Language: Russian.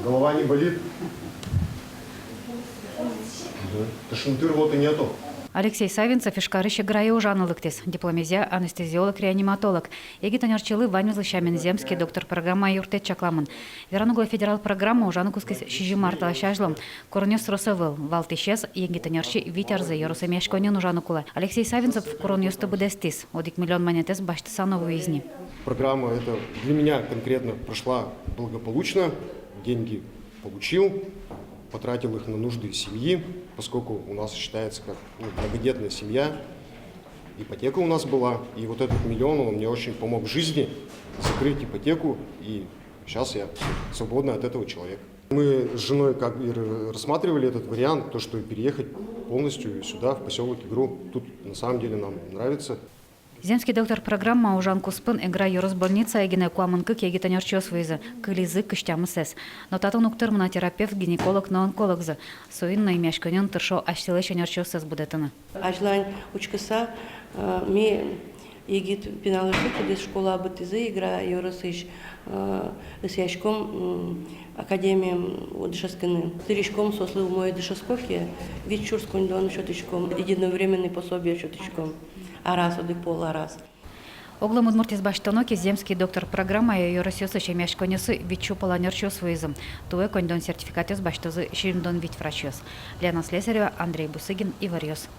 Голова не болит? Тошноты, рвоты нету? Алексей Савинцев ишкарыще грае ужанылыктес, дипломезия, анестезиолог, реаниматолог. Еги тонерчилы Ванюзлы Шаменземский доктор программа юртет чакламын. Веранугла федерал программа ужаныкускис шижи мартала шажлым. Коронёс росовыл, валтишес, еги тонерчи витярзы йорысы мешконен ужаныкула. Алексей Савинцев коронёсты быдестис, одик миллион монетес башты санову изни. Программа эта для меня конкретно прошла благополучно. Деньги получил, потратил их на нужды семьи, поскольку у нас считается как многодетная семья. Ипотека у нас была, и вот этот миллион, он мне очень помог в жизни закрыть ипотеку, и сейчас я свободный от этого человека. Мы с женой как и рассматривали этот вариант, то, что переехать полностью сюда, в поселок Игру. Тут на самом деле нам нравится. Земский доктор программа ужан куспын игра юрос больница егине куамынкы кеги тонерчос вызы, кылизы кыштямысес. Но татун уктыр терапевт, гинеколог, но онкологзы. Суин на имяшконен тыршо аштилы шенерчосес будетыны. Ажлань учкаса ми егит пеналышы кудес школа бытызы игра юросыш исяшком академиям дышасканы. Тыришком сослыл мой дышаскофье, вид чурскон дон шотычком, единовременный пособие шотычком. Арас, одык пол арас. Оглом удмуртис баштоноки земский доктор программа и юросёсы шемяшконесы вичу поланерчос вызым. Туэ кондон сертификатёс баштозы шириндон вить врачёс. Лена Слесарева, Андрей Бусыгин и Варьёс.